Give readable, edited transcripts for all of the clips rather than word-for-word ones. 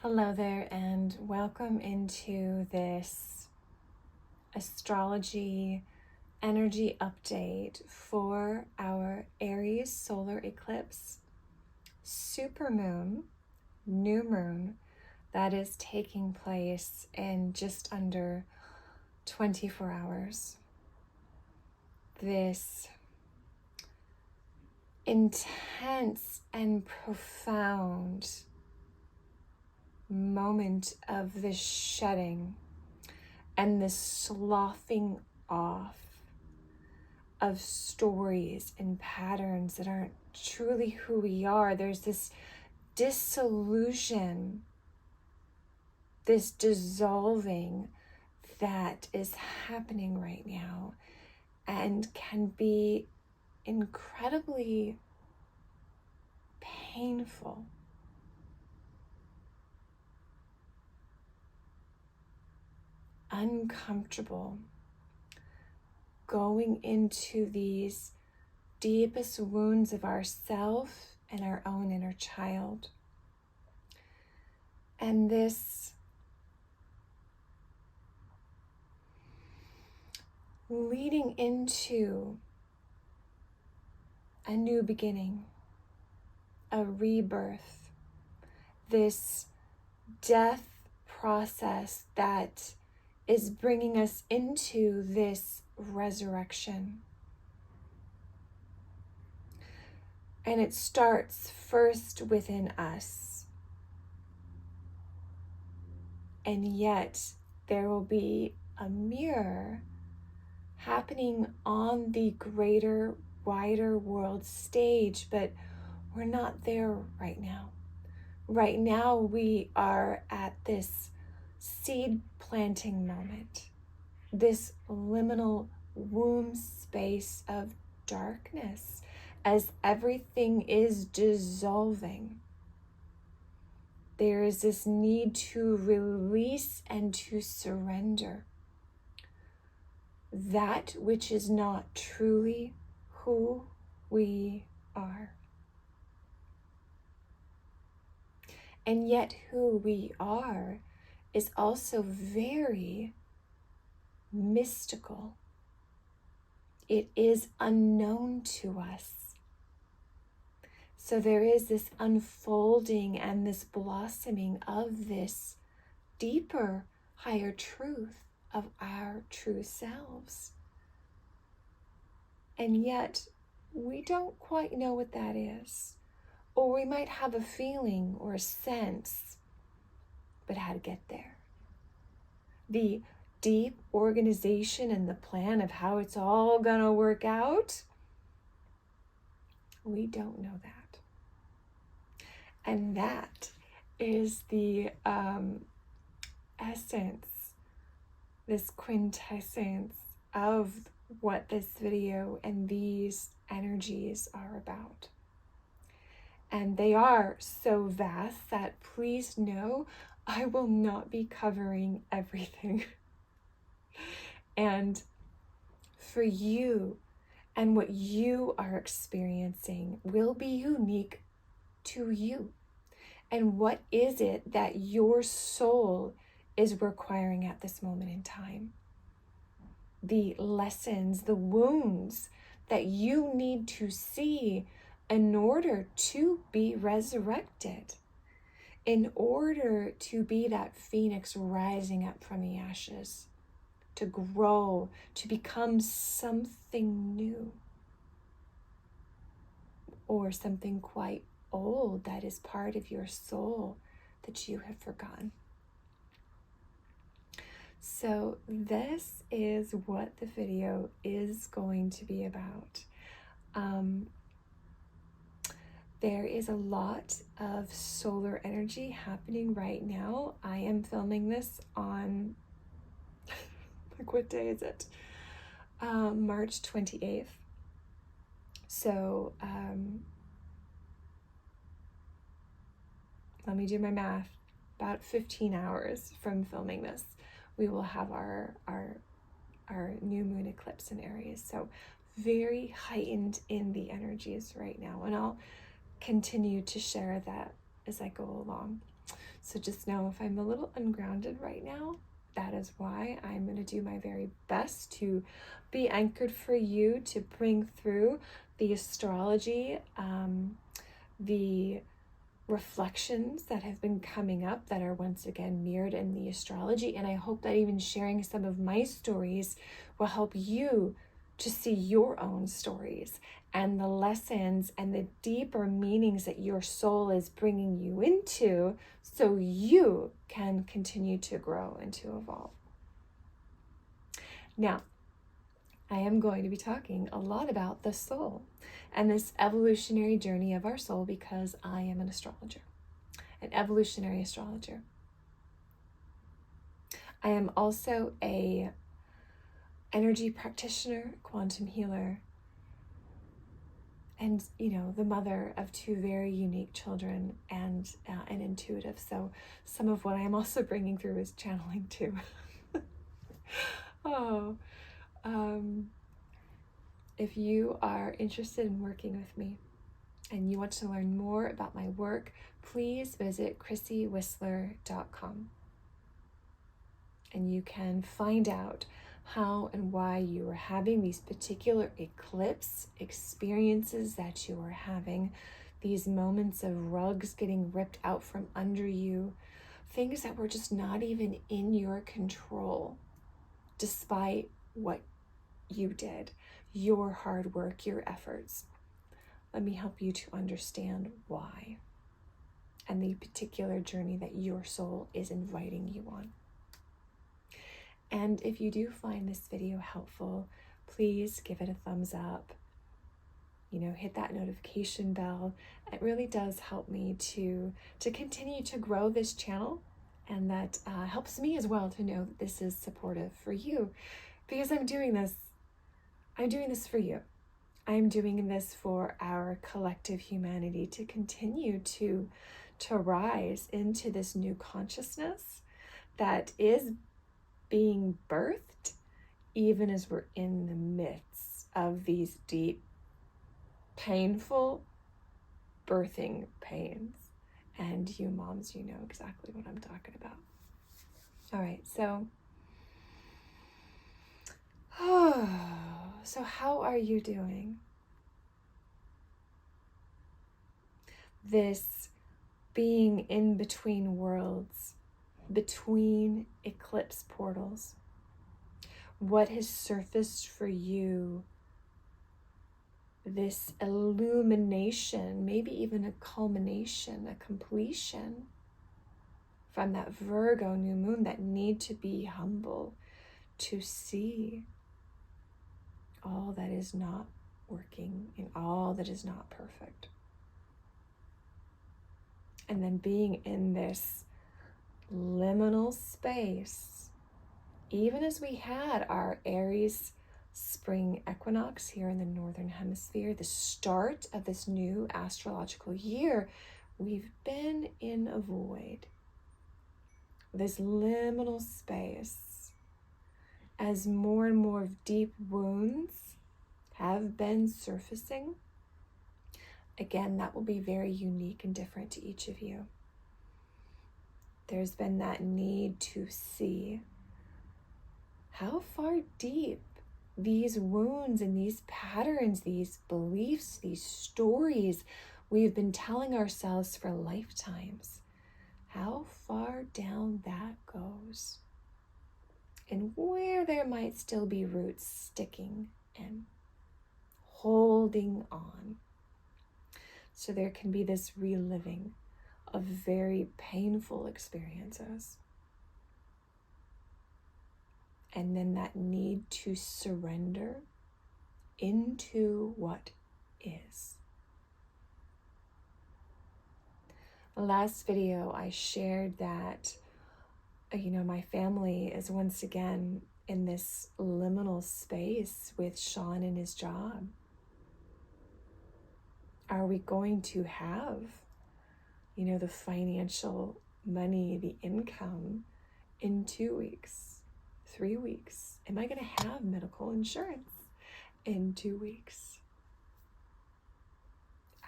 Hello there, and welcome into this astrology energy update for our Aries solar eclipse, supermoon, new moon that is taking place in just under 24 hours. This intense and profound moment of this shedding and this sloughing off of stories and patterns that aren't truly who we are. There's this dissolution, this dissolving that is happening right now and can be incredibly painful. Uncomfortable, going into these deepest wounds of ourself and our own inner child. And this leading into a new beginning, a rebirth, this death process that is bringing us into this resurrection. And it starts first within us. And yet there will be a mirror happening on the greater, wider world stage, but we're not there right now. Right now we are at this seed planting moment, this liminal womb space of darkness as everything is dissolving. There is this need to release and to surrender that which is not truly who we are. And yet who we are is also very mystical. It is unknown to us. So there is this unfolding and this blossoming of this deeper, higher truth of our true selves. And yet we don't quite know what that is. Or we might have a feeling or a sense, but how to get there. The deep organization and the plan of how it's all gonna work out, we don't know that. And that is the essence, this quintessence of what this video and these energies are about. And they are so vast that please know I will not be covering everything. And for you and what you are experiencing will be unique to you. And what is it that your soul is requiring at this moment in time? The lessons, the wounds that you need to see in order to be resurrected, in order to be that phoenix rising up from the ashes, to grow, to become something new, or something quite old that is part of your soul that you have forgotten. So this is what the video is going to be about. There is a lot of solar energy happening right now. I am filming this on, like, what day is it? March 28th. So let me do my math. About 15 hours from filming this, we will have our new moon eclipse in Aries. So very heightened in the energies right now. And I'll continue to share that as I go along. So just know if I'm a little ungrounded right now, that is why. I'm going to do my very best to be anchored for you, to bring through the astrology, the reflections that have been coming up that are once again mirrored in the astrology. And I hope that even sharing some of my stories will help you to see your own stories and the lessons and the deeper meanings that your soul is bringing you into, so you can continue to grow and to evolve. Now, I am going to be talking a lot about the soul and this evolutionary journey of our soul, because I am an astrologer, an evolutionary astrologer. I am also a energy practitioner, quantum healer, and, you know, the mother of two very unique children, and an intuitive. So some of what I'm also bringing through is channeling too. If you are interested in working with me and you want to learn more about my work, please visit chrissywhistler.com. And you can find out how and why you are having these particular eclipse experiences that you are having, these moments of rugs getting ripped out from under you, things that were just not even in your control, despite what you did, your hard work, your efforts. Let me help you to understand why and the particular journey that your soul is inviting you on. And if you do find this video helpful, please give it a thumbs up. You know, hit that notification bell. It really does help me to continue to grow this channel, and that helps me as well to know that this is supportive for you, because I'm doing this for you. I'm doing this for our collective humanity to continue to rise into this new consciousness that is being birthed, even as we're in the midst of these deep, painful birthing pains. And you moms, you know exactly what I'm talking about. All right, so how are you doing? This being in between worlds, between eclipse portals, what has surfaced for you, this illumination, maybe even a culmination, a completion from that Virgo new moon, that need to be humble, to see all that is not working and all that is not perfect. And then being in this liminal space, even as we had our Aries spring equinox here in the northern hemisphere, the start of this new astrological year, we've been in a void, this liminal space, as more and more of deep wounds have been surfacing. Again, that will be very unique and different to each of you. There's been that need to see how far deep these wounds and these patterns, these beliefs, these stories we've been telling ourselves for lifetimes, how far down that goes, and where there might still be roots sticking and holding on. So there can be this reliving of very painful experiences. And then that need to surrender into what is. The last video I shared that, my family is once again in this liminal space with Sean and his job. Are we going to have, the financial money, the income in 2 weeks, 3 weeks? Am I going to have medical insurance in 2 weeks?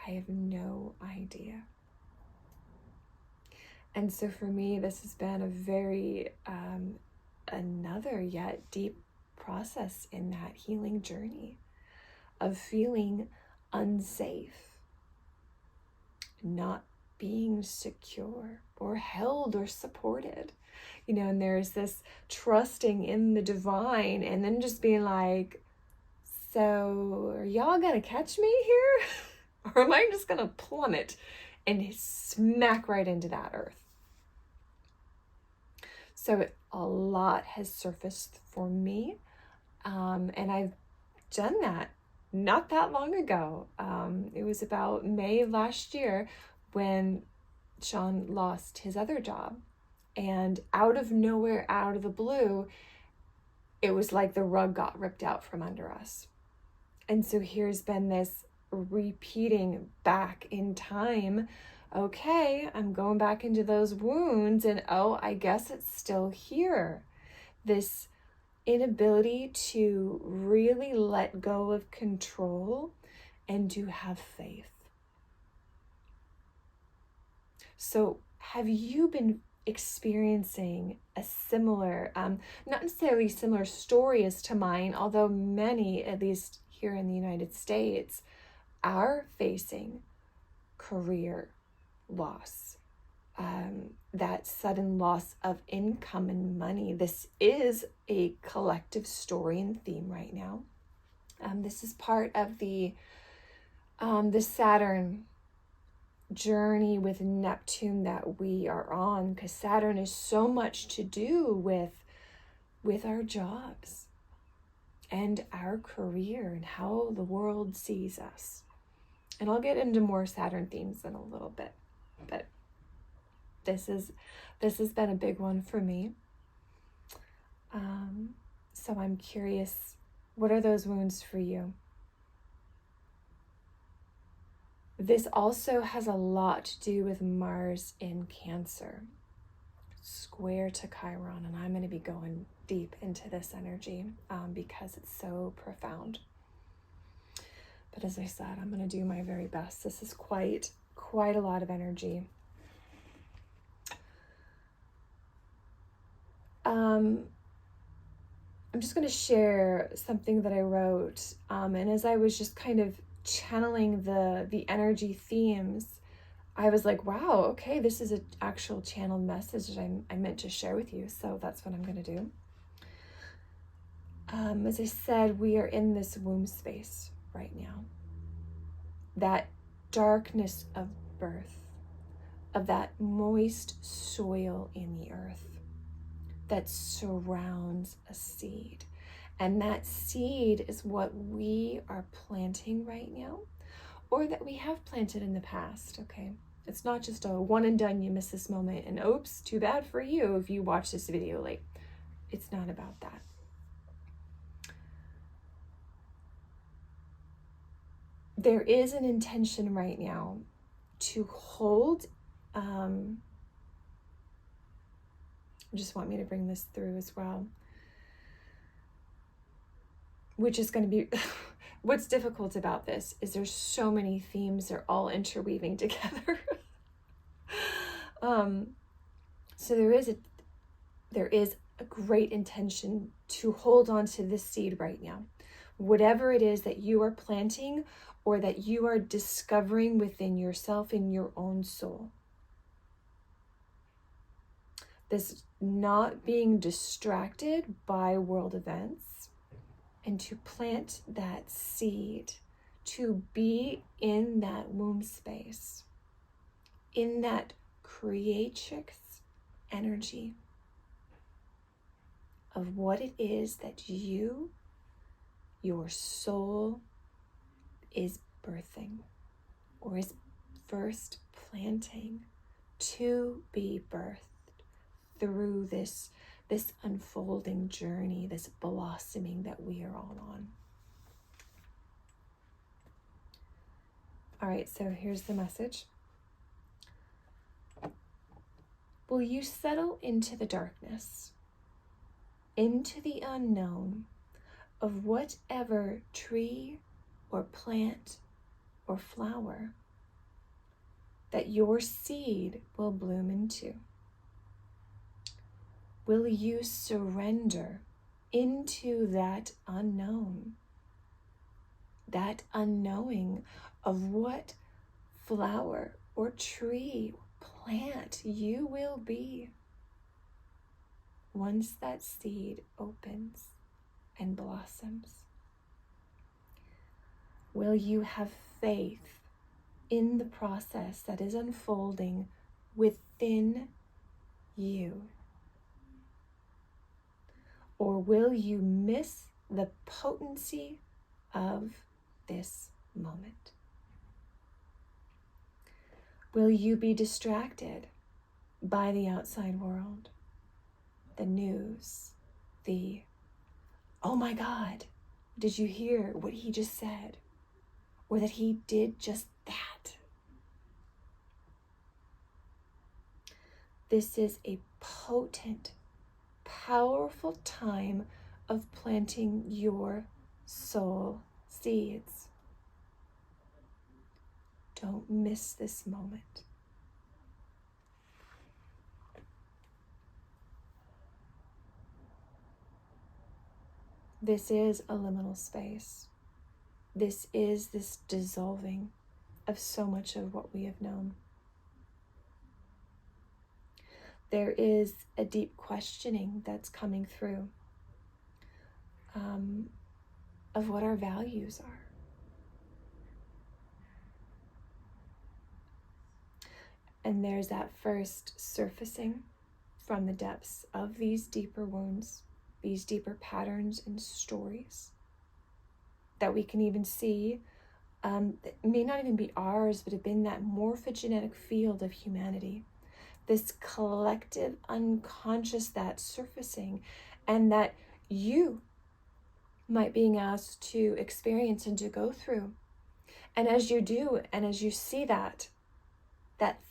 I have no idea. And so for me, this has been a very, another yet deep process in that healing journey of feeling unsafe, not being secure or held or supported, and there's this trusting in the divine and then just being like, so are y'all gonna catch me here? Or am I just gonna plummet and smack right into that earth? So a lot has surfaced for me, and I've done that not that long ago. It was about May of last year when Sean lost his other job, and out of nowhere, out of the blue, it was like the rug got ripped out from under us. And so here's been this repeating back in time. Okay, I'm going back into those wounds, and oh, I guess it's still here. This inability to really let go of control and to have faith. So have you been experiencing a similar, not necessarily similar story as to mine, although many, at least here in the United States, are facing career loss, that sudden loss of income and money? This is a collective story and theme right now. This is part of the Saturn journey with Neptune that we are on, because Saturn is so much to do with our jobs and our career and how the world sees us. And I'll get into more Saturn themes in a little bit, but this has been a big one for me. So I'm curious, what are those wounds for you? This also has a lot to do with Mars in Cancer, square to Chiron, and I'm going to be going deep into this energy because it's so profound. But as I said, I'm going to do my very best. This is quite a lot of energy. I'm just going to share something that I wrote, and as I was just kind of channeling the energy themes, I was like, wow, okay, this is an actual channeled message that I meant to share with you, so that's what I'm going to do. As I said, we are in this womb space right now. That darkness of birth, of that moist soil in the earth that surrounds a seed. And that seed is what we are planting right now, or that we have planted in the past, okay? It's not just a one and done, you miss this moment, and oops, too bad for you if you watch this video late. It's not about that. There is an intention right now to hold, just want me to bring this through as well, which is going to be, what's difficult about this is there's so many themes, they're all interweaving together. So there is a great intention to hold on to this seed right now. Whatever it is that you are planting or that you are discovering within yourself, in your own soul. This not being distracted by world events, and to plant that seed, to be in that womb space, in that creatrix energy of what it is that your soul is birthing, or is first planting to be birthed through this unfolding journey, this blossoming that we are all on. All right, so here's the message. Will you settle into the darkness, into the unknown of whatever tree or plant or flower that your seed will bloom into? Will you surrender into that unknown, that unknowing of what flower or tree, plant you will be once that seed opens and blossoms? Will you have faith in the process that is unfolding within you? Or will you miss the potency of this moment? Will you be distracted by the outside world, the news, the, oh my God, did you hear what he just said? Or that he did just that? This is a potent, powerful time of planting your soul seeds. Don't miss this moment. This is a liminal space. This is this dissolving of so much of what we have known. There is a deep questioning that's coming through of what our values are. And there's that first surfacing from the depths of these deeper wounds, these deeper patterns and stories that we can even see that may not even be ours, but have been that morphogenetic field of humanity. This collective unconscious that's surfacing, and that you might being asked to experience and to go through. And as you do, and as you see that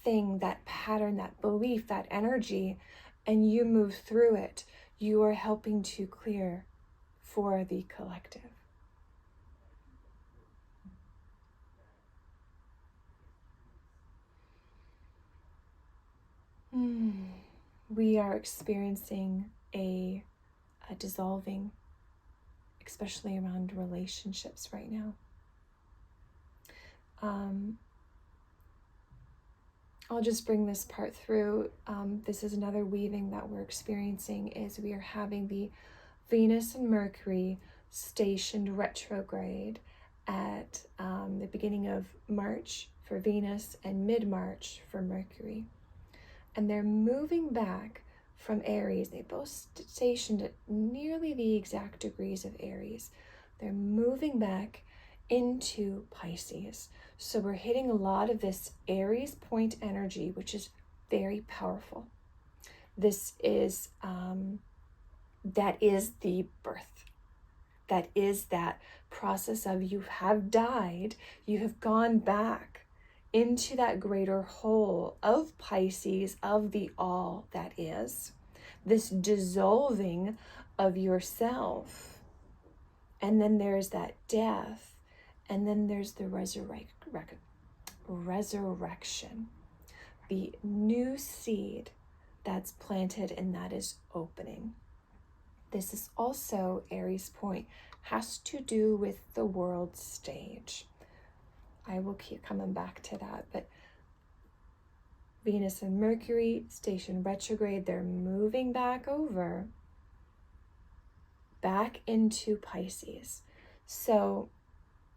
thing, that pattern, that belief, that energy, and you move through it, you are helping to clear for the collective. We are experiencing a dissolving, especially around relationships right now. I'll just bring this part through. This is another weaving that we're experiencing, is we are having the Venus and Mercury stationed retrograde at the beginning of March for Venus and mid-March for Mercury. And they're moving back from Aries. They both stationed at nearly the exact degrees of Aries. They're moving back into Pisces. So we're hitting a lot of this Aries point energy, which is very powerful. This is, that is the birth. That is that process of you have died, you have gone back into that greater whole of Pisces, of the all that is. This dissolving of yourself. And then there's that death. And then there's the resurrection. The new seed that's planted and that is opening. This is also, Aries point, has to do with the world stage. I will keep coming back to that, but Venus and Mercury station retrograde, they're moving back over, back into Pisces. So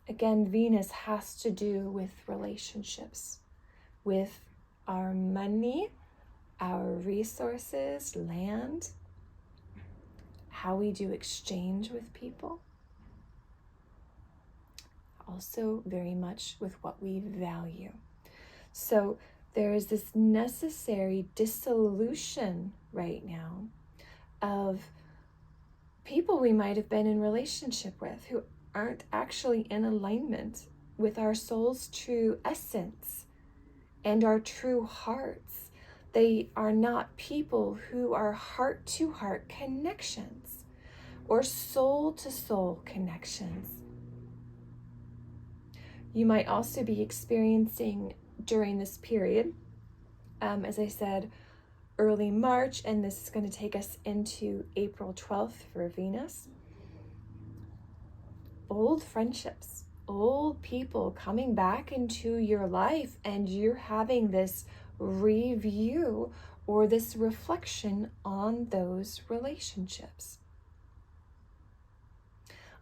again, Venus has to do with relationships, with our money, our resources, land, how we do exchange with people. Also very much with what we value. So there is this necessary dissolution right now of people we might have been in relationship with who aren't actually in alignment with our soul's true essence and our true hearts. They are not people who are heart-to-heart connections or soul-to-soul connections. You might also be experiencing during this period, as I said, early March, and this is going to take us into April 12th for Venus. Old friendships, old people coming back into your life, and you're having this review or this reflection on those relationships.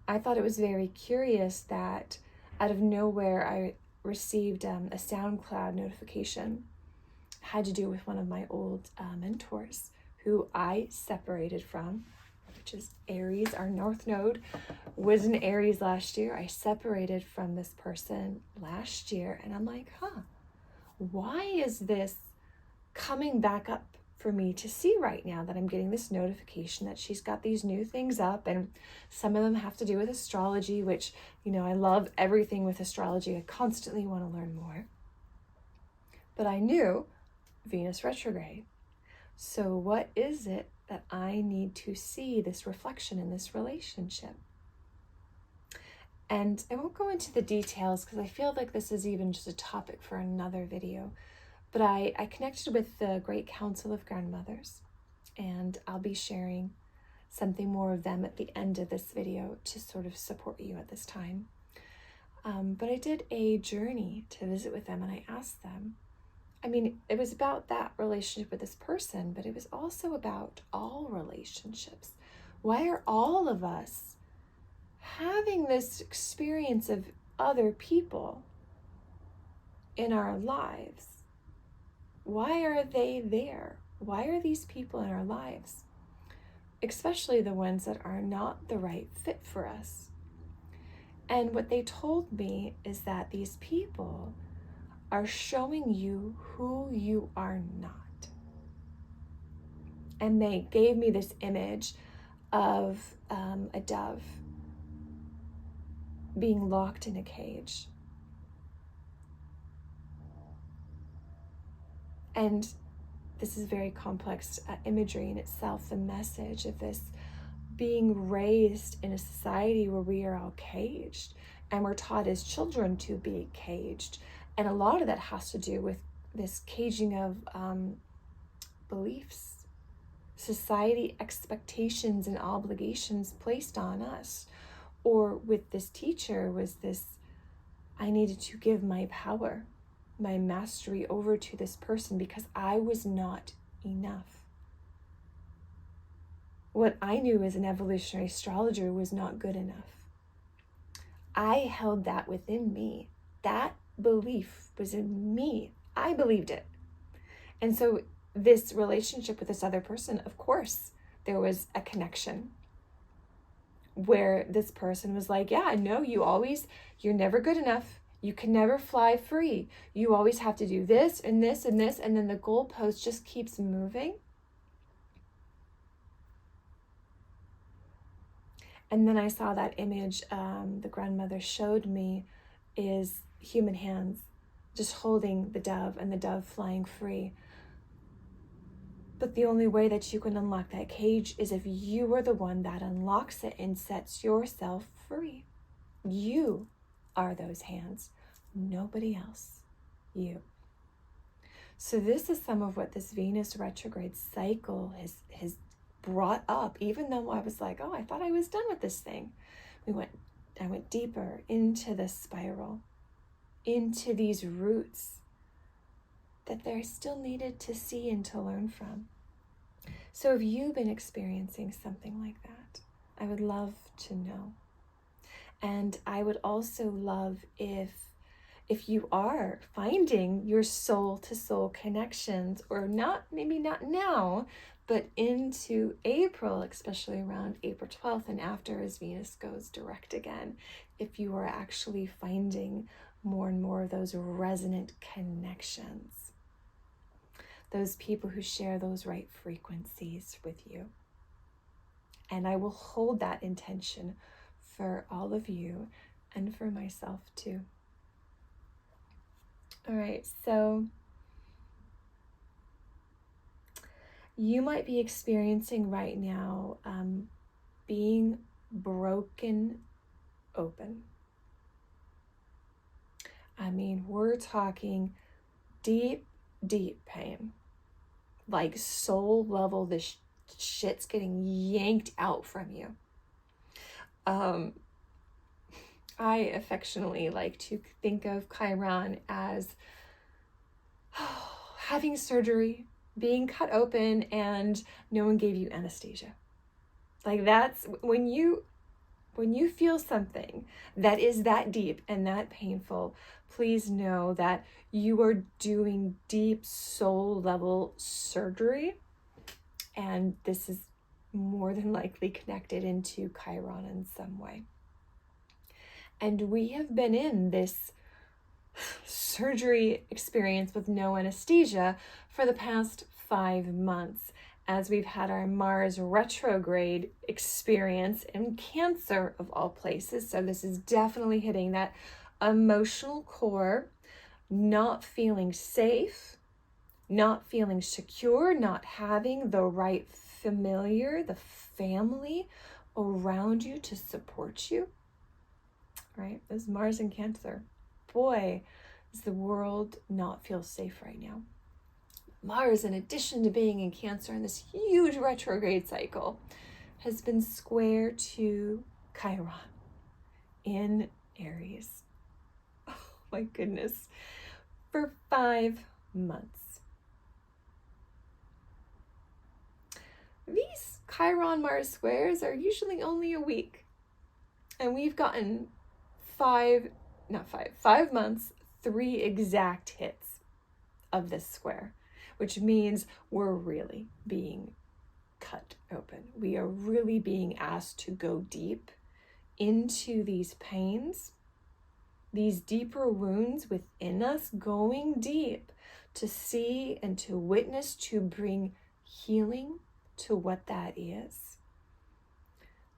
I thought it was very curious that out of nowhere I received a SoundCloud notification. It had to do with one of my old mentors who I separated from, which is Aries. Our North Node was in Aries last year. I separated from this person last year, and I'm like, why is this coming back up for me to see right now, that I'm getting this notification that she's got these new things up, and some of them have to do with astrology, which, I love everything with astrology. I constantly want to learn more. But I knew Venus retrograde. So what is it that I need to see this reflection in this relationship? And I won't go into the details because I feel like this is even just a topic for another video. But I connected with the Great Council of Grandmothers, and I'll be sharing something more of them at the end of this video to sort of support you at this time. But I did a journey to visit with them, and I asked them, it was about that relationship with this person, but it was also about all relationships. Why are all of us having this experience of other people in our lives? Why are they there? Why are these people in our lives? Especially the ones that are not the right fit for us. And what they told me is that these people are showing you who you are not. And they gave me this image of a dove being locked in a cage. And this is very complex imagery in itself, the message of this being raised in a society where we are all caged, and we're taught as children to be caged. And a lot of that has to do with this caging of beliefs, society expectations and obligations placed on us. Or with this teacher was this, I needed to give my power, my mastery over to this person because I was not enough. What I knew as an evolutionary astrologer was not good enough. I held that within me. That belief was in me. I believed it. And so this relationship with this other person, of course, there was a connection where this person was like, yeah, no, you're never good enough. You can never fly free. You always have to do this and this and this. And then the goalpost just keeps moving. And then I saw that image the grandmother showed me is human hands just holding the dove and the dove flying free. But the only way that you can unlock that cage is if you are the one that unlocks it and sets yourself free. You are those hands, nobody else, you. So this is some of what this Venus retrograde cycle has brought up, even though I was like, I thought I was done with this thing. I went deeper into this spiral, into these roots that there still needed to see and to learn from. So if you've been experiencing something like that, I would love to know. And I would also love if you are finding your soul-to-soul connections, or not, maybe not now, but into April, especially around April 12th and after, as Venus goes direct again, if you are actually finding more and more of those resonant connections, those people who share those right frequencies with you. And I will hold that intention for all of you and for myself too. All right, so you might be experiencing right now being broken open. We're talking deep, deep pain. Like soul level, this shit's getting yanked out from you. I affectionately like to think of Chiron as having surgery, being cut open, and no one gave you anesthesia. Like that's when you feel something that is that deep and that painful, please know that you are doing deep soul level surgery, and this is more than likely connected into Chiron in some way. And we have been in this surgery experience with no anesthesia for the past 5 months, as we've had our Mars retrograde experience in Cancer of all places. So this is definitely hitting that emotional core, not feeling safe, not feeling secure, not having the right familiar, the family around you to support you, right? This Mars in Cancer. Boy, does the world not feel safe right now. Mars, in addition to being in Cancer in this huge retrograde cycle, has been square to Chiron in Aries. Oh my goodness. For 5 months. These Chiron Mars squares are usually only a week. And we've gotten 5 months, 3 exact hits of this square, which means we're really being cut open. We are really being asked to go deep into these pains, these deeper wounds within us, going deep to see and to witness, to bring healing to what that is,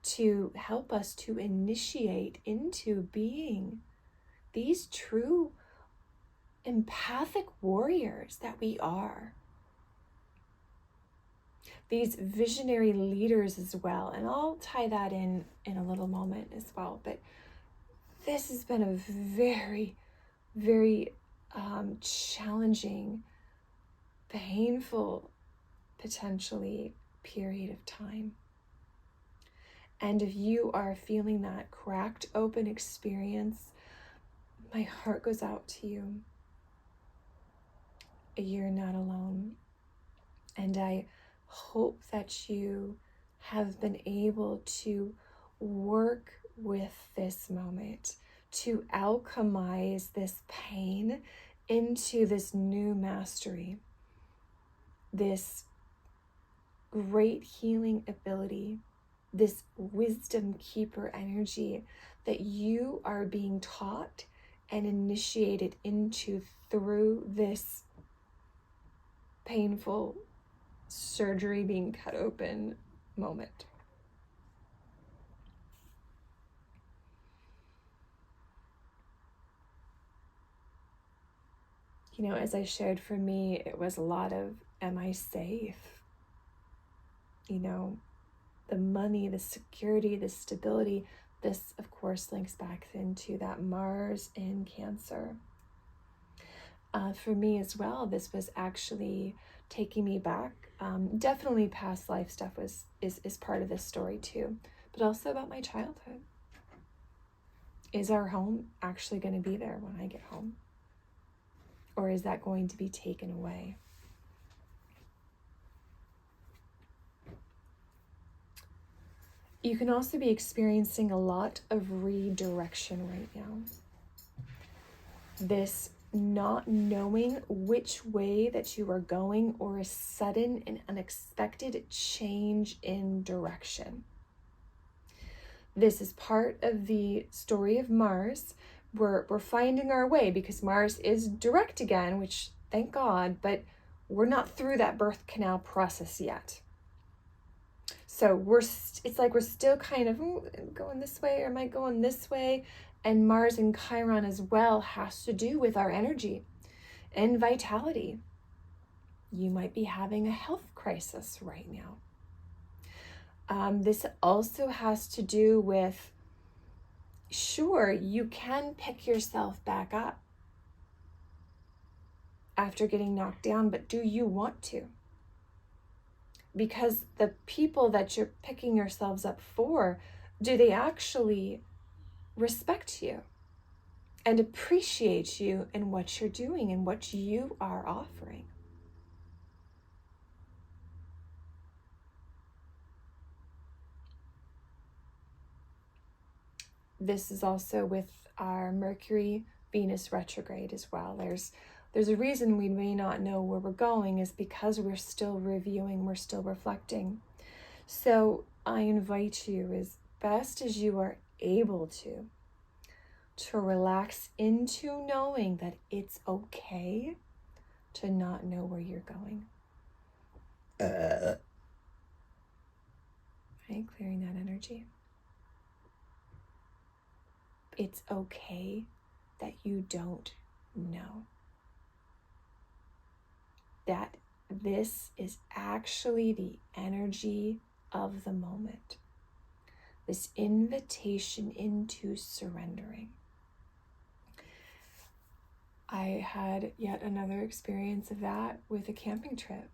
to help us to initiate into being these true empathic warriors that we are. These visionary leaders as well. And I'll tie that in a little moment as well. But this has been a very, very challenging, painful, potentially period of time. And if you are feeling that cracked open experience, my heart goes out to you. You're not alone. And I hope that you have been able to work with this moment, to alchemize this pain into this new mastery, this great healing ability, this wisdom keeper energy that you are being taught and initiated into through this painful surgery, being cut open moment. You know, as I shared, for me, it was a lot of, am I safe? You know, the money, the security, the stability. This, of course, links back into that Mars in Cancer. For me as well, this was actually taking me back. Definitely past life stuff is part of this story too, but also about my childhood. Is our home actually going to be there when I get home? Or is that going to be taken away? You can also be experiencing a lot of redirection right now. This not knowing which way that you are going, or a sudden and unexpected change in direction. This is part of the story of Mars. We're finding our way because Mars is direct again, which thank God, but we're not through that birth canal process yet. So it's like we're still kind of going this way, or am I going this way? And Mars and Chiron as well has to do with our energy and vitality. You might be having a health crisis right now. This also has to do with, sure, you can pick yourself back up. after getting knocked down, but do you want to? Because the people that you're picking yourselves up for, do they actually respect you and appreciate you and what you're doing and what you are offering? This is also with our Mercury Venus retrograde as well. There's a reason we may not know where we're going, is because we're still reviewing, we're still reflecting. So I invite you, as best as you are able to relax into knowing that it's okay to not know where you're going. Right? Clearing that energy. It's okay that you don't know. That this is actually the energy of the moment. This invitation into surrendering. I had yet another experience of that with a camping trip.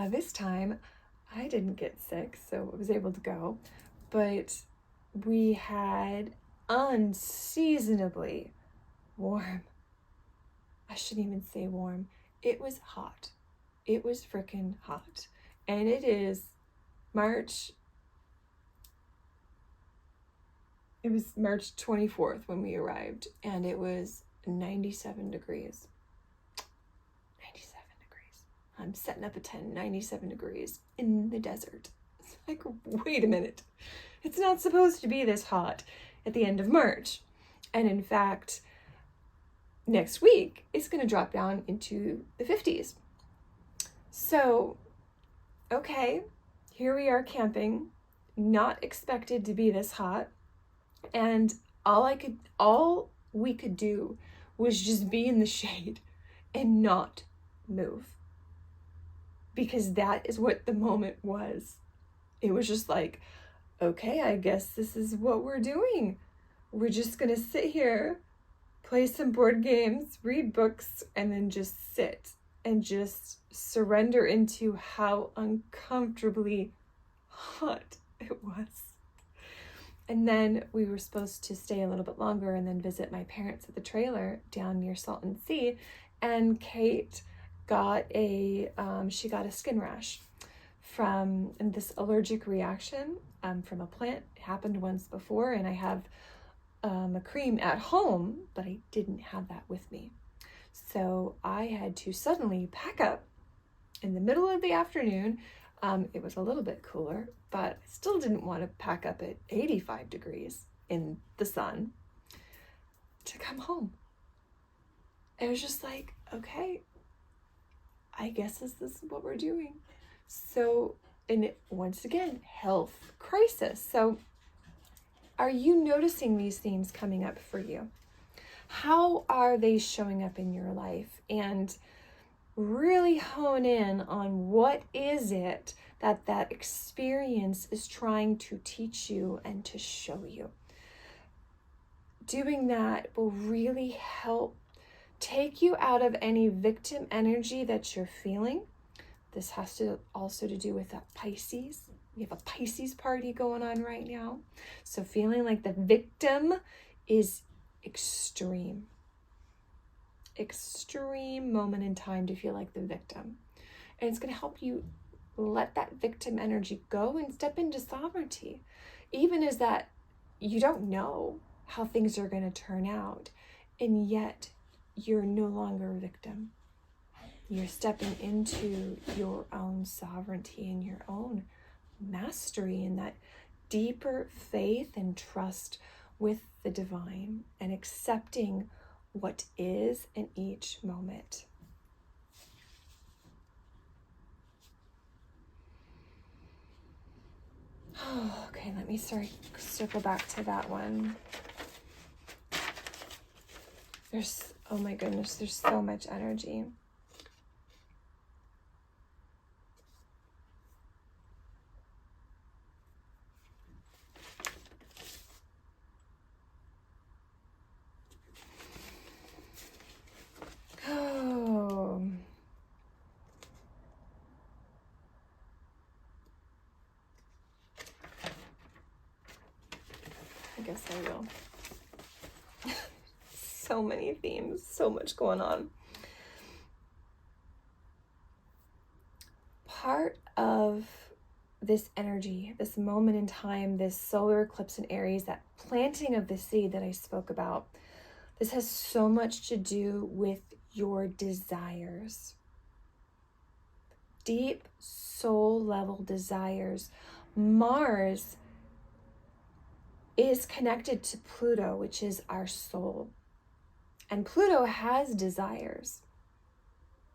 This time, I didn't get sick, so I was able to go, but we had unseasonably warm. I shouldn't even say warm. It was hot. It was freaking hot. And it is March 24th when we arrived, and it was 97 degrees. 97 degrees. I'm setting up a tent, 97 degrees in the desert. It's like, wait a minute. It's not supposed to be this hot at the end of March. And in fact, next week, it's going to drop down into the 50s. So, okay, here we are camping, not expected to be this hot. And all we could do was just be in the shade and not move. Because that is what the moment was. It was just like, okay, I guess this is what we're doing. We're just going to sit here, play some board games, read books, and then just sit and just surrender into how uncomfortably hot it was. And then we were supposed to stay a little bit longer and then visit my parents at the trailer down near Salton Sea. And Kate got a skin rash from this allergic reaction from a plant. It happened once before, and I have a cream at home, but I didn't have that with me. So I had to suddenly pack up in the middle of the afternoon. It was a little bit cooler, but I still didn't want to pack up at 85 degrees in the sun to come home. It was just like, okay, I guess this is what we're doing. So, and once again, health crisis. So are you noticing these themes coming up for you? How are they showing up in your life? And really hone in on what is it that experience is trying to teach you and to show you. Doing that will really help take you out of any victim energy that you're feeling. This has to also to do with that Pisces. We have a Pisces party going on right now. So feeling like the victim is extreme moment in time to feel like the victim. And it's going to help you let that victim energy go and step into sovereignty. Even as that you don't know how things are going to turn out, and yet you're no longer a victim. You're stepping into your own sovereignty and your own mastery and that deeper faith and trust with the divine and accepting what is in each moment. Oh, okay, let me circle back to that one. Oh my goodness, there's so much energy. Oh, guess I will. So many themes, so much going on. Part of this energy, this moment in time, this solar eclipse in Aries, that planting of the seed that I spoke about, this has so much to do with your desires. Deep soul level desires. Mars is connected to Pluto, which is our soul. And Pluto has desires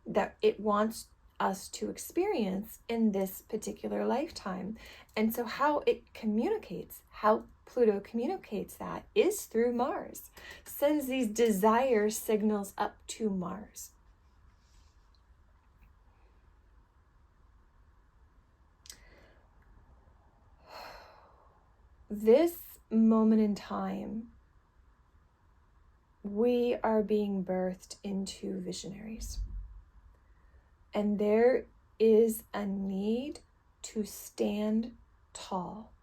that it wants us to experience in this particular lifetime. And so how it communicates, how Pluto communicates that is through Mars. Sends these desire signals up to Mars. This moment in time, we are being birthed into visionaries. And there is a need to stand tall,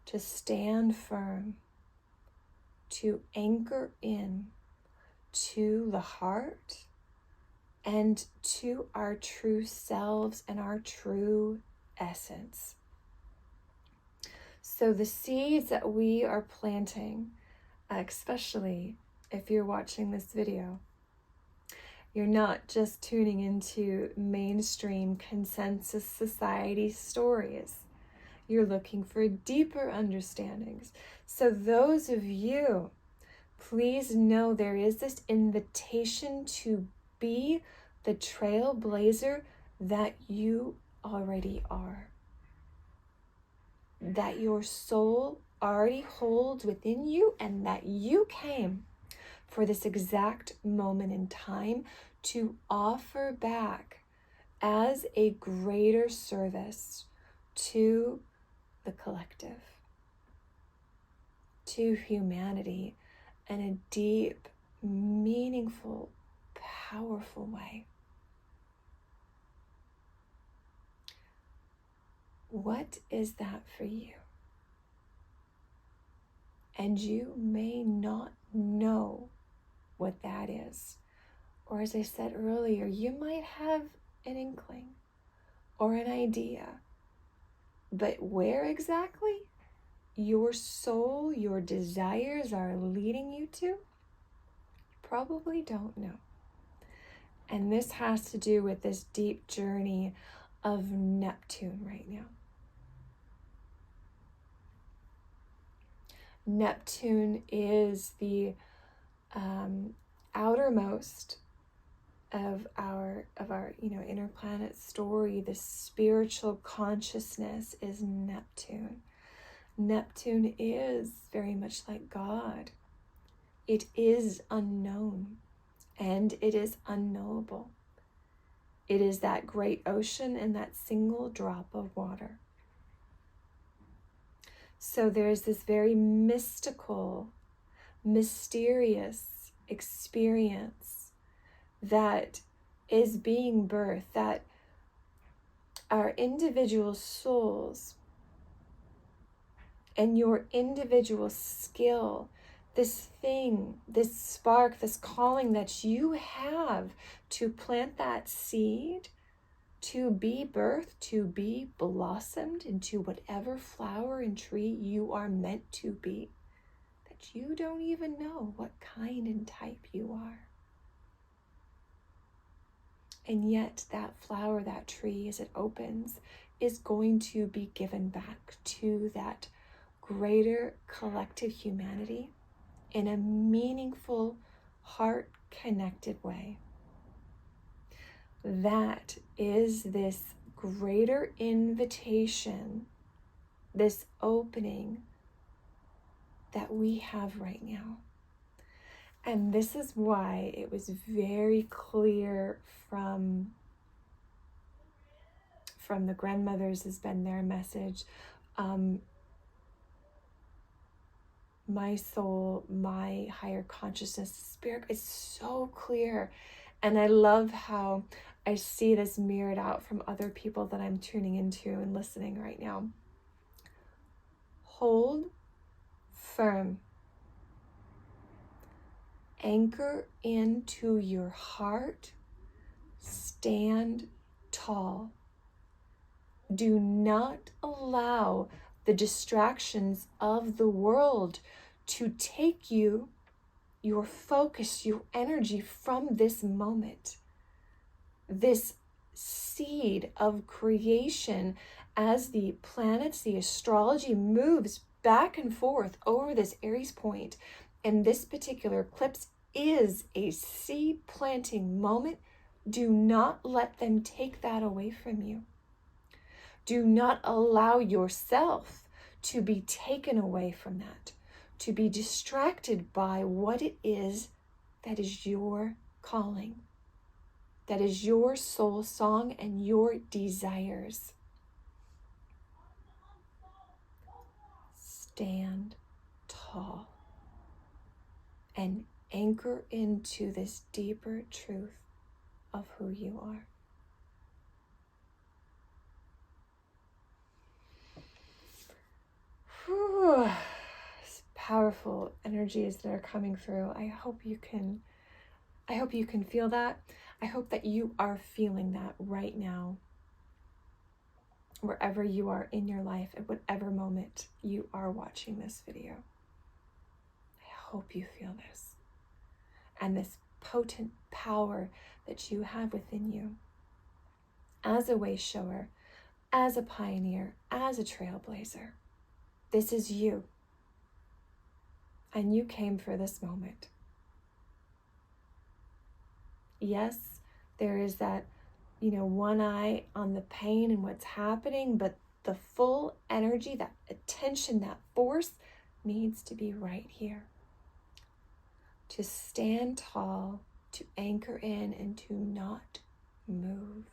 to stand firm, to anchor in to the heart and to our true selves and our true essence. So the seeds that we are planting, especially if you're watching this video, you're not just tuning into mainstream consensus society stories. You're looking for deeper understandings. So those of you, please know there is this invitation to be the trailblazer that you already are. That your soul already holds within you, and that you came for this exact moment in time to offer back as a greater service to the collective, to humanity, in a deep, meaningful, powerful way. What is that for you? And you may not know what that is. Or as I said earlier, you might have an inkling or an idea. But where exactly your soul, your desires are leading you to, probably don't know. And this has to do with this deep journey of Neptune right now. Neptune is the outermost of our inner planet story. The spiritual consciousness is Neptune. Neptune is very much like God. It is unknown and it is unknowable. It is that great ocean and that single drop of water. So there's this very mystical, mysterious experience that is being birthed, that our individual souls and your individual skill, this thing, this spark, this calling that you have to plant that seed, to be birthed, to be blossomed into whatever flower and tree you are meant to be, that you don't even know what kind and type you are. And yet that flower, that tree, as it opens, is going to be given back to that greater collective humanity in a meaningful, heart-connected way. That is this greater invitation, this opening that we have right now. And this is why it was very clear from the grandmothers has been their message. My soul, my higher consciousness, spirit is so clear. And I love how I see this mirrored out from other people that I'm tuning into and listening right now. Hold firm. Anchor into your heart. Stand tall. Do not allow the distractions of the world to take you, your focus, your energy from this moment. This seed of creation, as the planets, the astrology moves back and forth over this Aries point, and this particular eclipse is a seed planting moment. Do not let them take that away from you. Do not allow yourself to be taken away from that, to be distracted by what it is that is your calling, that is your soul song and your desires. Stand tall and anchor into this deeper truth of who you are. Whew. Powerful energies that are coming through. I hope you can feel that. I hope that you are feeling that right now, wherever you are in your life, at whatever moment you are watching this video. I hope you feel this and this potent power that you have within you as a way shower, as a pioneer, as a trailblazer. This is you. And you came for this moment. Yes, there is that, one eye on the pain and what's happening, but the full energy, that attention, that force needs to be right here. To stand tall, to anchor in, and to not move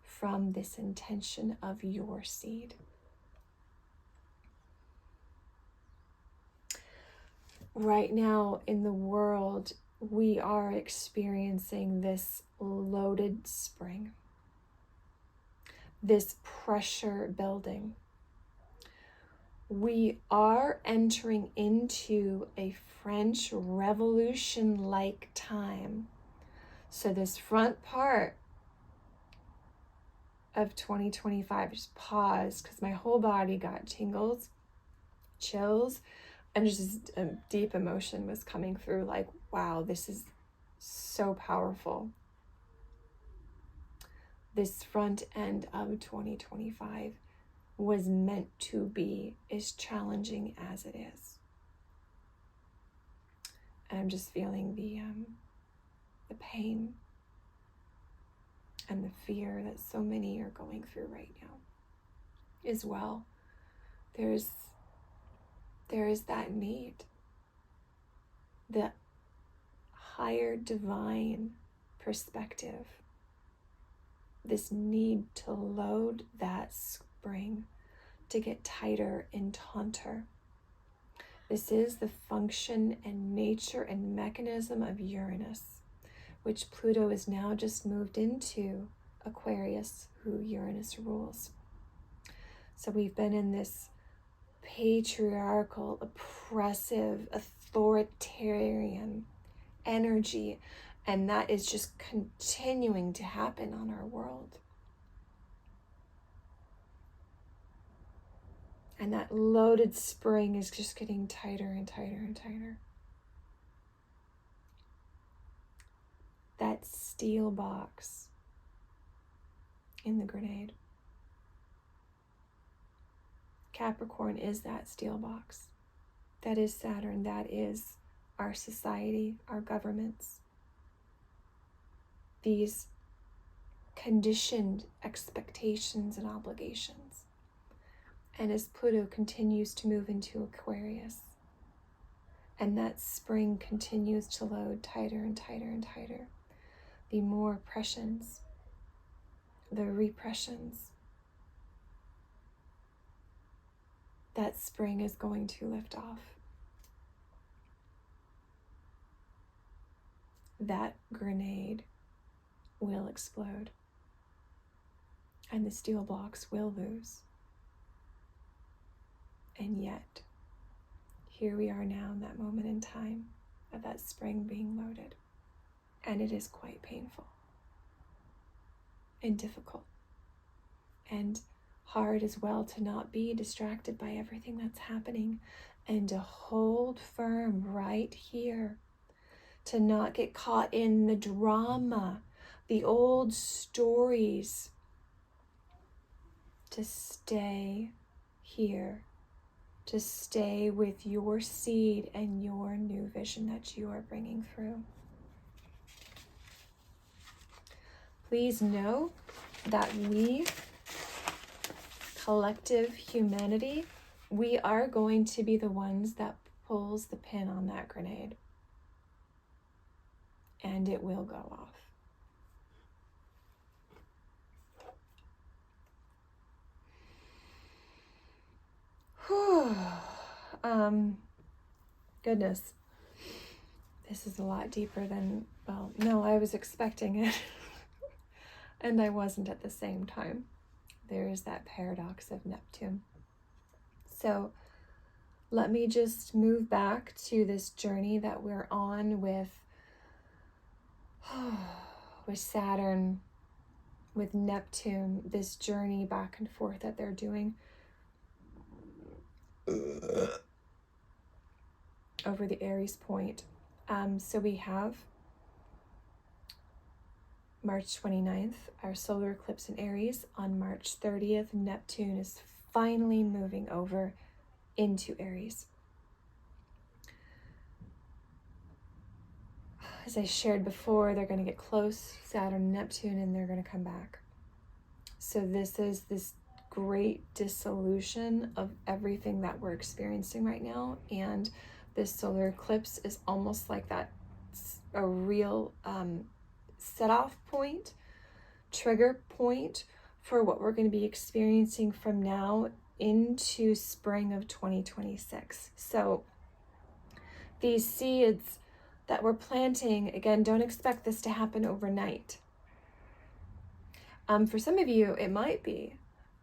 from this intention of your seed. Right now in the world, we are experiencing this loaded spring, this pressure building. We are entering into a French Revolution-like time. So this front part of 2025, just pause, because my whole body got tingles, chills, and just a deep emotion was coming through, like, wow, this is so powerful. This front end of 2025 was meant to be as challenging as it is. And I'm just feeling the pain and the fear that so many are going through right now as well. There is that need, the higher divine perspective, this need to load that spring, to get tighter and taunter. This is the function and nature and mechanism of Uranus, which Pluto is now just moved into Aquarius, who Uranus rules. So we've been in this patriarchal, oppressive, authoritarian energy, and that is just continuing to happen on our world. And that loaded spring is just getting tighter and tighter and tighter. That steel box in the grenade. Capricorn is that steel box. That is Saturn. That is our society, our governments. These conditioned expectations and obligations. And as Pluto continues to move into Aquarius, and that spring continues to load tighter and tighter and tighter, the more oppressions, the repressions, that spring is going to lift off. That grenade will explode, and the steel blocks will lose. And yet, here we are now in that moment in time of that spring being loaded. And it is quite painful and difficult and hard as well to not be distracted by everything that's happening and to hold firm right here, to not get caught in the drama, the old stories, to stay here, to stay with your seed and your new vision that you are bringing through. Please know that we, collective humanity, we are going to be the ones that pulls the pin on that grenade. And it will go off. Whew. Goodness. This is a lot deeper than, well, no, I was expecting it. And I wasn't at the same time. There is that paradox of Neptune. So let me just move back to this journey that we're on with Saturn, with Neptune, this journey back and forth that they're doing over the Aries point. So we have March 29th, our solar eclipse in Aries. On March 30th, Neptune is finally moving over into Aries. As I shared before, they're going to get close, Saturn and Neptune, and they're going to come back. So this is this great dissolution of everything that we're experiencing right now. And this solar eclipse is almost like that, a real set-off point, trigger point for what we're going to be experiencing from now into spring of 2026. So these seeds that we're planting, again, don't expect this to happen overnight. For some of you, it might be,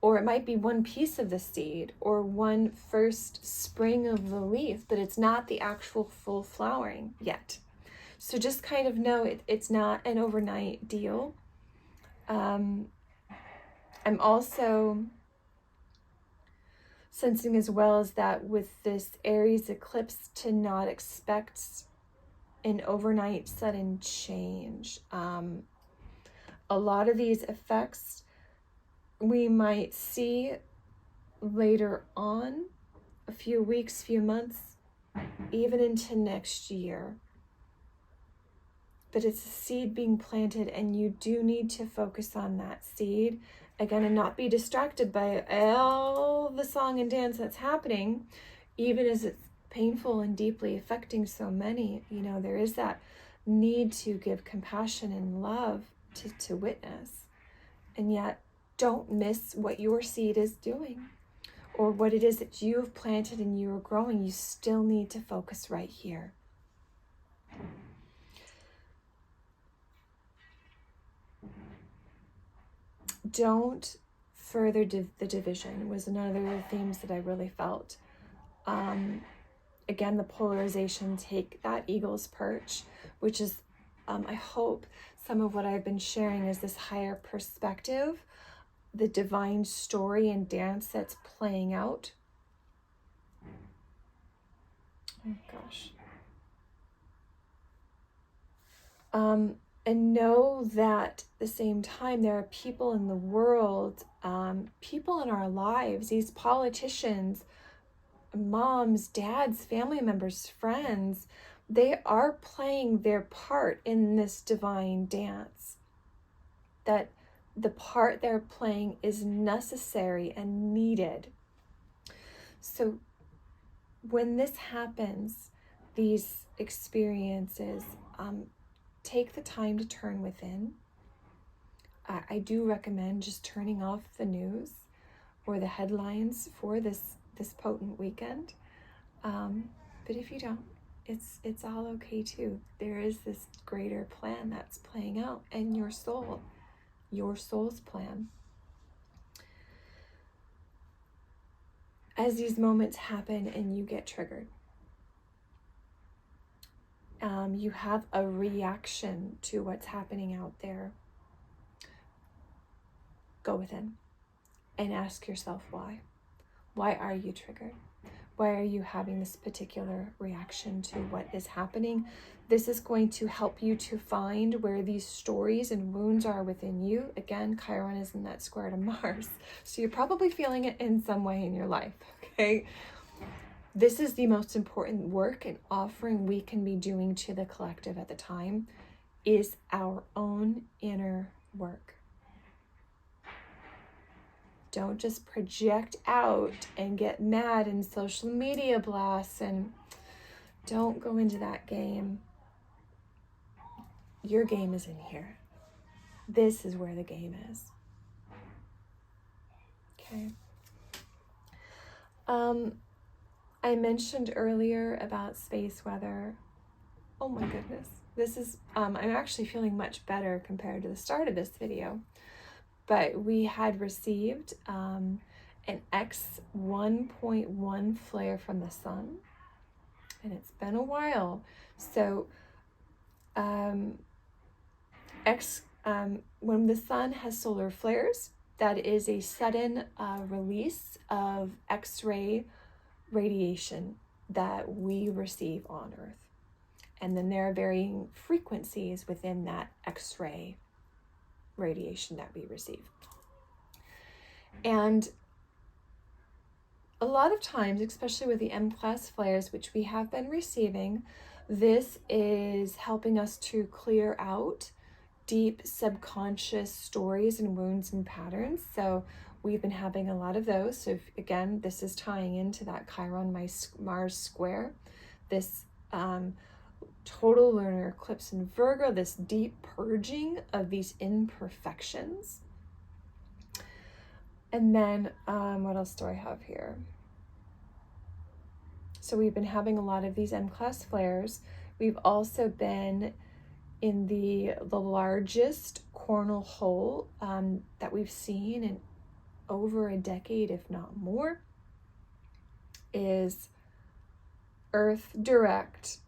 or it might be one piece of the seed or one first spring of the leaf, but it's not the actual full flowering yet. So just kind of know it's not an overnight deal. I'm also sensing as well as that with this Aries eclipse to not expect an overnight sudden change. A lot of these effects we might see later on, a few weeks, few months, even into next year. But it's a seed being planted, and you do need to focus on that seed again and not be distracted by all the song and dance that's happening, even as it's painful and deeply affecting so many. You know, there is that need to give compassion and love to witness, and yet don't miss what your seed is doing or what it is that you have planted and you are growing. You still need to focus right here. Don't further the division was another of the themes that I really felt. Again, the polarization, take that eagle's perch, which is, I hope, some of what I've been sharing is this higher perspective, the divine story and dance that's playing out. Oh gosh. And know that at the same time, there are people in the world, people in our lives, these politicians, moms, dads, family members, friends, they are playing their part in this divine dance. That the part they're playing is necessary and needed. So when this happens, these experiences, take the time to turn within. I do recommend just turning off the news or the headlines for this potent weekend. But if you don't, it's all okay too. There is this greater plan that's playing out, and your soul's plan. as these moments happen and you get triggered, you have a reaction to what's happening out there, go within and ask yourself why. Why are you triggered? Why are you having this particular reaction to what is happening? This is going to help you to find where these stories and wounds are within you. Again, Chiron is in that square to Mars, so you're probably feeling it in some way in your life, okay? This is the most important work and offering we can be doing to the collective at the time, is our own inner work. Don't just project out and get mad in social media blasts, and don't go into that game. Your game is in here. This is where the game is. Okay. I mentioned earlier about space weather. Oh my goodness. This is, I'm actually feeling much better compared to the start of this video. But we had received an X 1.1 flare from the sun, and it's been a while. So when the sun has solar flares, that is a sudden release of X-ray radiation that we receive on Earth. And then there are varying frequencies within that X-ray radiation that we receive. And a lot of times, especially with the M-class flares, which we have been receiving, this is helping us to clear out deep subconscious stories and wounds and patterns. So we've been having a lot of those. So again, this is tying into that Chiron Mars square, this total lunar eclipse in Virgo, this deep purging of these imperfections. And then what else do I have here? So we've been having a lot of these M-class flares. We've also been in the largest coronal hole that we've seen in over a decade, if not more, is Earth direct,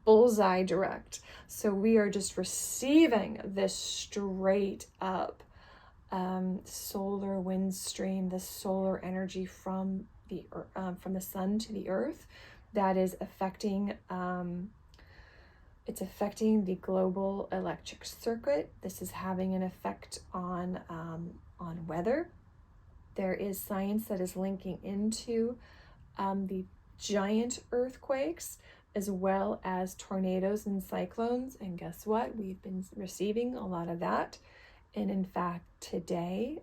bullseye direct. So we are just receiving this straight up solar wind stream, the solar energy from the sun to the earth that is affecting it's affecting the global electric circuit. This is having an effect on weather. There is science that is linking into the giant earthquakes as well as tornadoes and cyclones. And guess what? We've been receiving a lot of that. And in fact, today,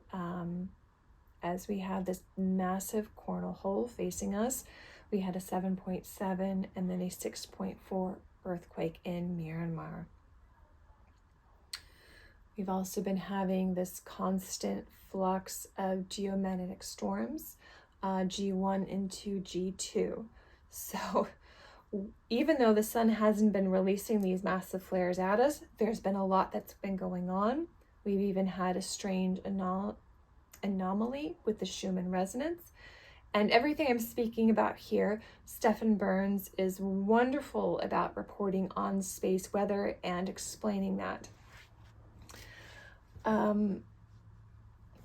as we have this massive coronal hole facing us, we had a 7.7 and then a 6.4 earthquake in Myanmar. We've also been having this constant flux of geomagnetic storms, G1 into G2. So even though the sun hasn't been releasing these massive flares at us, there's been a lot that's been going on. We've even had a strange anomaly with the Schumann resonance. And everything I'm speaking about here, Stefan Burns is wonderful about reporting on space weather and explaining that. And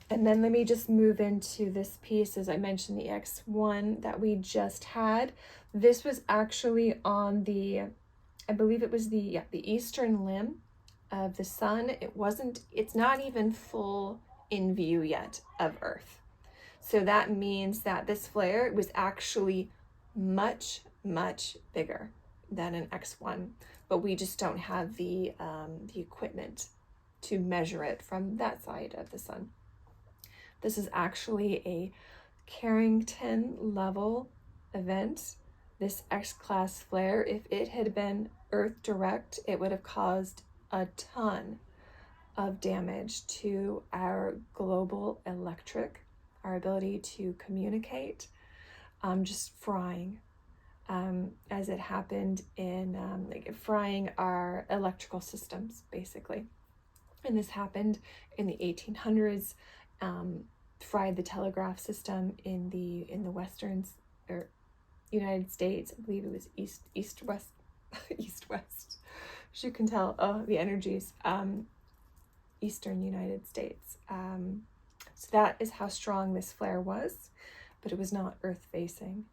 then let me just move into this piece. As I mentioned, the X1 that we just had. This was actually on the, I believe it was the eastern limb of the sun. It's not even full in view yet of Earth. So that means that this flare was actually much, much bigger than an X1, but we just don't have the equipment to measure it from that side of the sun. This is actually a Carrington level event. This X-class flare, if it had been Earth direct, it would have caused a ton of damage to our global electric, our ability to communicate, just frying, as it happened in frying our electrical systems, basically. And this happened in the 1800s. fried the telegraph system in the Western or United States. I believe it was east west east west. As you can tell, the energies, Eastern United States. So that is how strong this flare was, but it was not Earth facing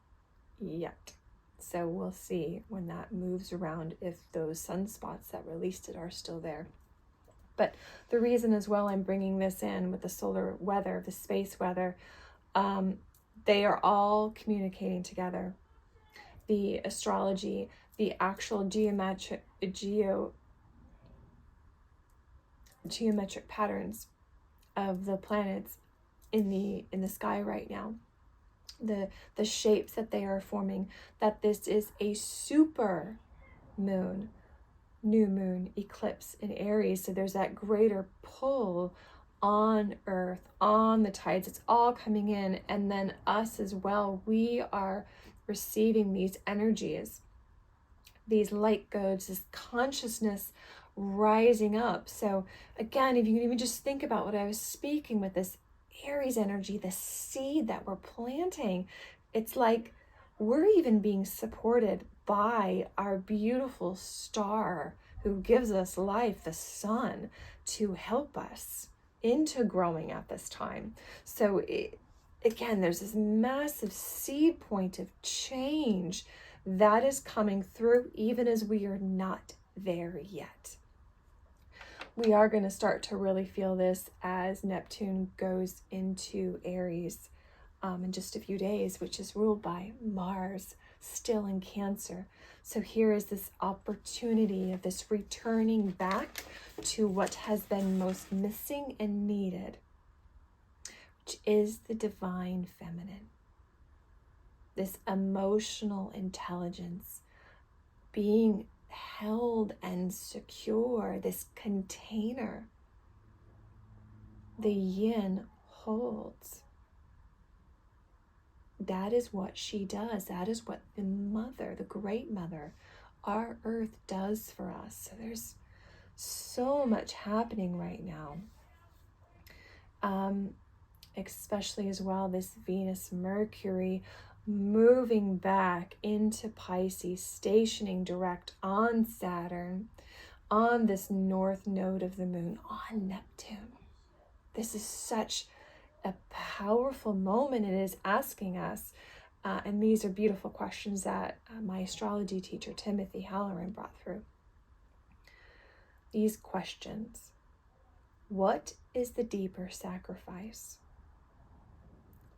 yet. So we'll see when that moves around if those sunspots that released it are still there. But the reason as well I'm bringing this in with the solar weather, the space weather, they are all communicating together. The astrology, the actual geometric patterns of the planets in the sky right now, the shapes that they are forming, that this is a super moon, new moon eclipse in Aries. So there's that greater pull on Earth, on the tides. It's all coming in, and then us as well. We are receiving these energies, these light codes, this consciousness rising up. So again, if you can even just think about what I was speaking with, this Aries energy, the seed that we're planting, it's like we're even being supported by our beautiful star who gives us life, the sun, to help us into growing at this time. So again, there's this massive seed point of change that is coming through, even as we are not there yet. We are going to start to really feel this as Neptune goes into Aries in just a few days, which is ruled by Mars, still in Cancer. So here is this opportunity of this returning back to what has been most missing and needed, which is the divine feminine. This emotional intelligence, being held and secure, this container the yin holds. That is what she does. That is what the mother, the great mother, our earth does for us. So there's so much happening right now. Especially as well, this Venus Mercury moving back into Pisces, stationing direct on Saturn, on this north node of the moon, on Neptune. This is such a powerful moment. It is asking us, and these are beautiful questions that my astrology teacher, Timothy Halloran, brought through. These questions: what is the deeper sacrifice?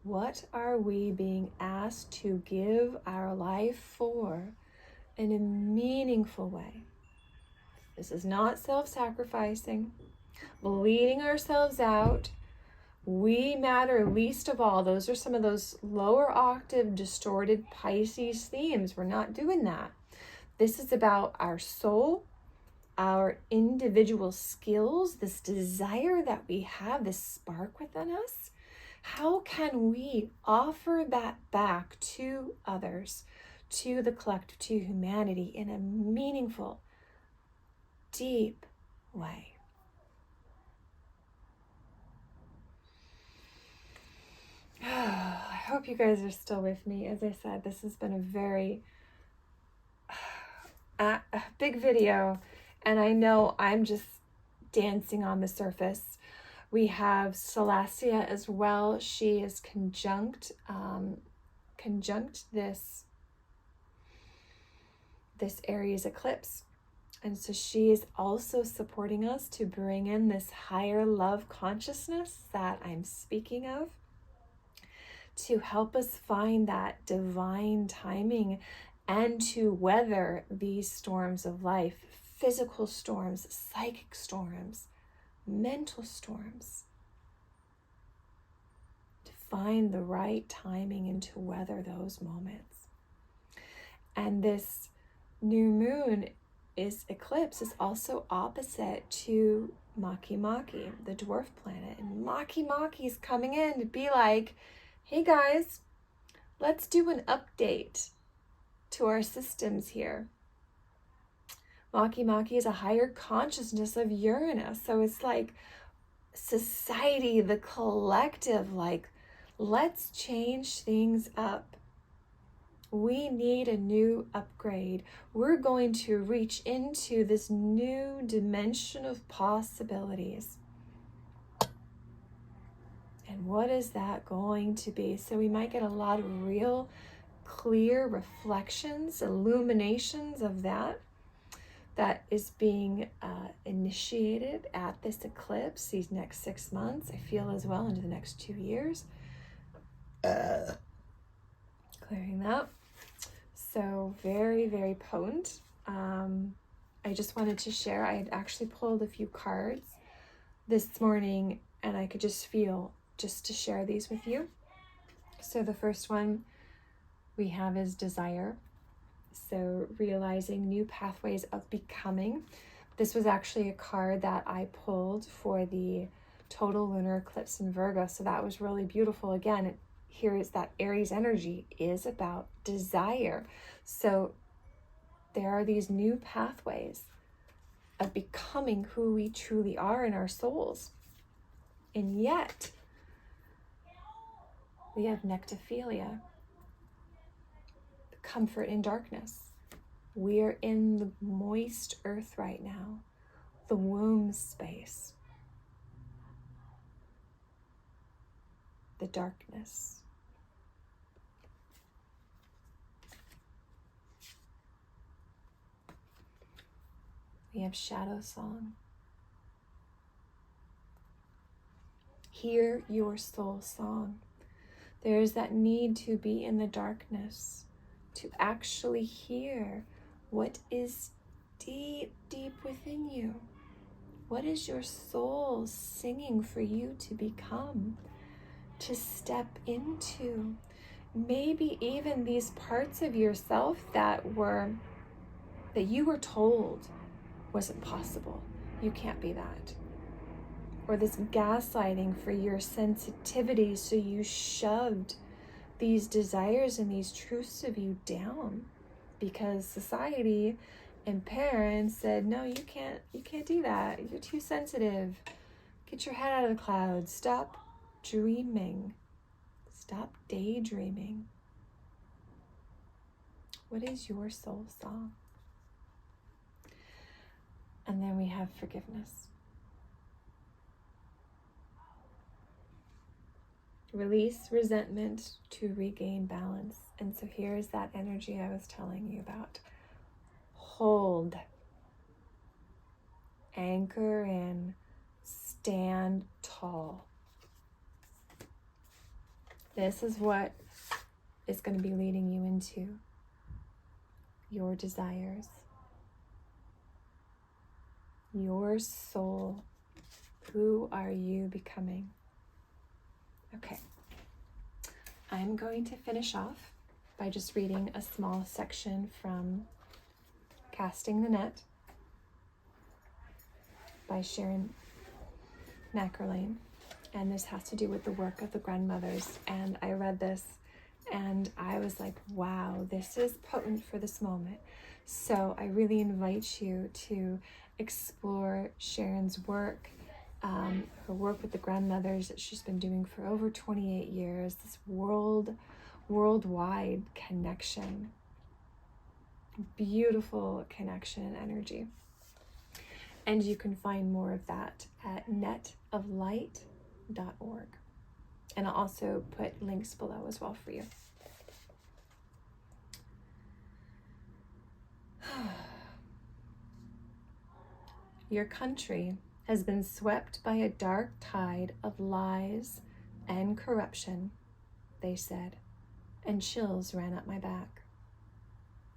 What are we being asked to give our life for in a meaningful way? This is not self-sacrificing, bleeding ourselves out. We matter least of all. Those are some of those lower octave, distorted Pisces themes. We're not doing that. This is about our soul, our individual skills, this desire that we have, this spark within us. How can we offer that back to others, to the collective, to humanity in a meaningful, deep way? I hope you guys are still with me. As I said, this has been a very a big video, and I know I'm just dancing on the surface. We have Celestia as well. She is conjunct this Aries eclipse. And so she is also supporting us to bring in this higher love consciousness that I'm speaking of, to help us find that divine timing and to weather these storms of life, physical storms, psychic storms, mental storms, to find the right timing and to weather those moments. And this new moon eclipse is also opposite to Maki, the dwarf planet. And Maki is coming in to be like, hey guys, let's do an update to our systems here. Maki is a higher consciousness of Uranus. So it's like, society, the collective, like, let's change things up. We need a new upgrade. We're going to reach into this new dimension of possibilities. And what is that going to be? So we might get a lot of real clear reflections, illuminations of that is being initiated at this eclipse these next 6 months. I feel as well into the next 2 years. Clearing that. So very, very potent. I just wanted to share, I had actually pulled a few cards this morning and I could just feel just to share these with you. So the first one we have is desire. So realizing new pathways of becoming. This was actually a card that I pulled for the total lunar eclipse in Virgo. So that was really beautiful. Again, here is that Aries energy is about desire. So there are these new pathways of becoming who we truly are in our souls. And yet, we have nectophilia, the comfort in darkness. We are in the moist earth right now, the womb space, the darkness. We have shadow song. Hear your soul song. There is that need to be in the darkness, to actually hear what is deep, deep within you. What is your soul singing for you to become, to step into? Maybe even these parts of yourself that you were told wasn't possible. You can't be that. Or this gaslighting for your sensitivity, so you shoved these desires and these truths of you down because society and parents said, no, you can't do that. You're too sensitive. Get your head out of the clouds. Stop dreaming. Stop daydreaming. What is your soul song? And then we have forgiveness. Release resentment to regain balance. And so here's that energy I was telling you about. Hold. Anchor in. Stand tall. This is what is going to be leading you into your desires. Your soul. Who are you becoming? Okay. I'm going to finish off by just reading a small section from Casting the Net by Sharon Mackerlane. And this has to do with the work of the grandmothers. And I read this and I was like, wow, this is potent for this moment. So I really invite you to explore Sharon's work, her work with the grandmothers that she's been doing for over 28 years, this worldwide connection, beautiful connection and energy. And you can find more of that at netoflight.org. And I'll also put links below as well for you. Your country has been swept by a dark tide of lies and corruption, they said, and chills ran up my back.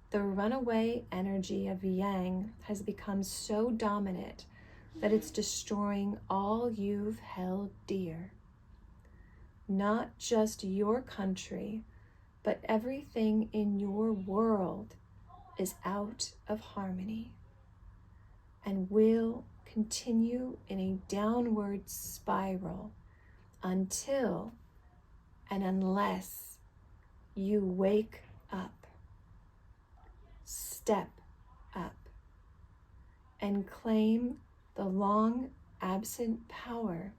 The runaway energy of Yang has become so dominant that it's destroying all you've held dear. Not just your country, but everything in your world is out of harmony and will continue in a downward spiral until and unless you wake up, step up, and claim the long absent power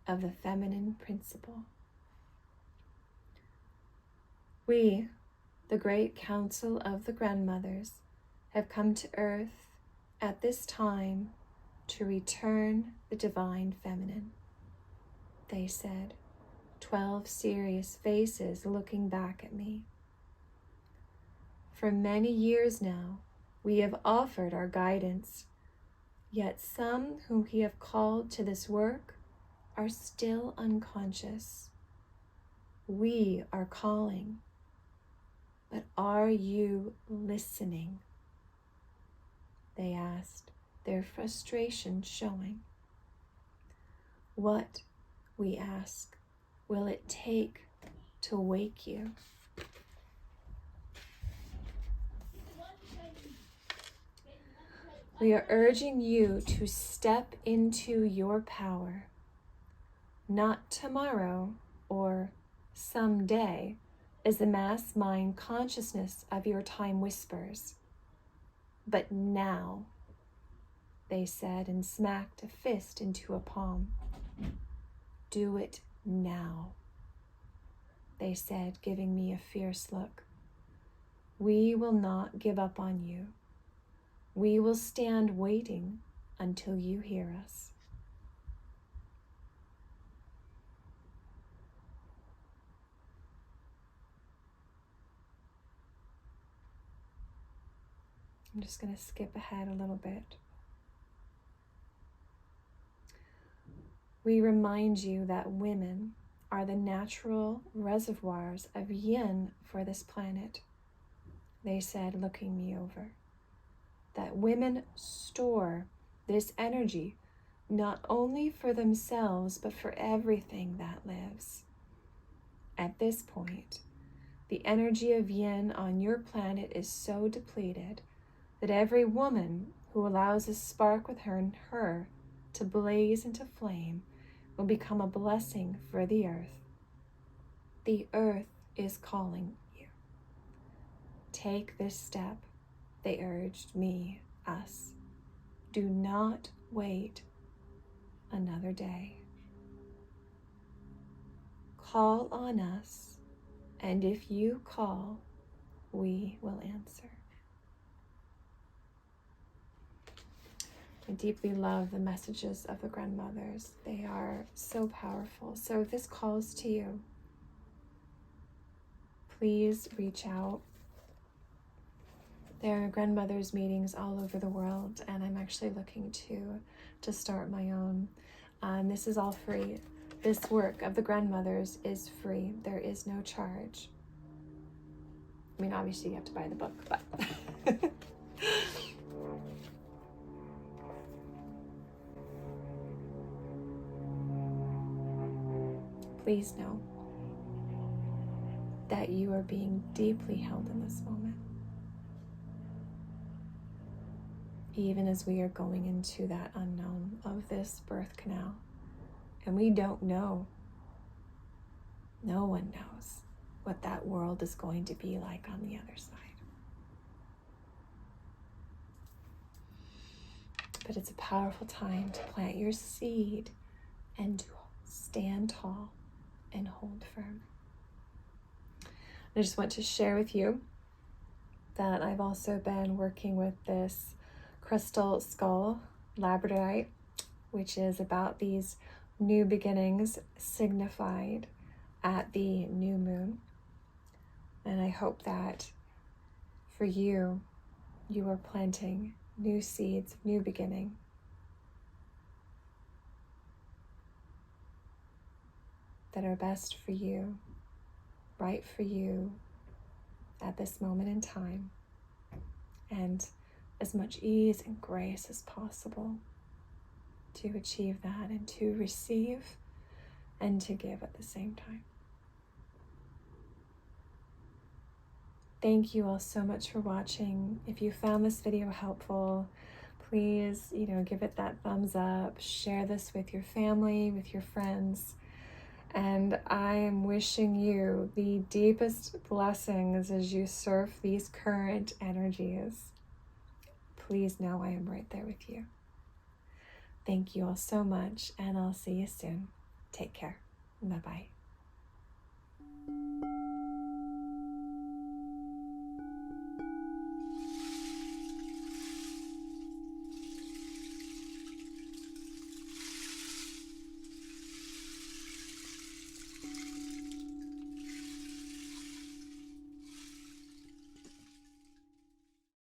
of the feminine principle. We, the great council of the grandmothers, have come to earth at this time to return the divine feminine, they said, 12 serious faces looking back at me. For many years now, we have offered our guidance, yet some whom we have called to this work are still unconscious. We are calling, but are you listening? They asked, their frustration showing. What, we ask, will it take to wake you? We are urging you to step into your power, not tomorrow or someday, as the mass mind consciousness of your time whispers, but now, they said, and smacked a fist into a palm. Do it now, they said, giving me a fierce look. We will not give up on you. We will stand waiting until you hear us. I'm just going to skip ahead a little bit. We remind you that women are the natural reservoirs of yin for this planet, they said, looking me over. That women store this energy not only for themselves, but for everything that lives. At this point, the energy of yin on your planet is so depleted that every woman who allows a spark within her to blaze into flame will become a blessing for the earth. The earth is calling you. Take this step, they urged me, us. Do not wait another day. Call on us, and if you call, we will answer. I deeply love the messages of the grandmothers. They are so powerful. So if this calls to you, please reach out. There are grandmothers meetings all over the world, and I'm actually looking to start my own. This is all free. This work of the grandmothers is free. There is no charge. I mean, obviously you have to buy the book, but please know that you are being deeply held in this moment. Even as we are going into that unknown of this birth canal. And we don't know. No one knows what that world is going to be like on the other side. But it's a powerful time to plant your seed and to stand tall and hold firm. I just want to share with you that I've also been working with this crystal skull labradorite, which is about these new beginnings signified at the new moon. And I hope that for you, you are planting new seeds, new beginning. That are best for you, right for you at this moment in time, and as much ease and grace as possible to achieve that and to receive and to give at the same time. Thank you all so much for watching. If you found this video helpful, please, give it that thumbs up, share this with your family, with your friends. And I am wishing you the deepest blessings as you surf these current energies. Please know I am right there with you. Thank you all so much, and I'll see you soon. Take care. Bye-bye.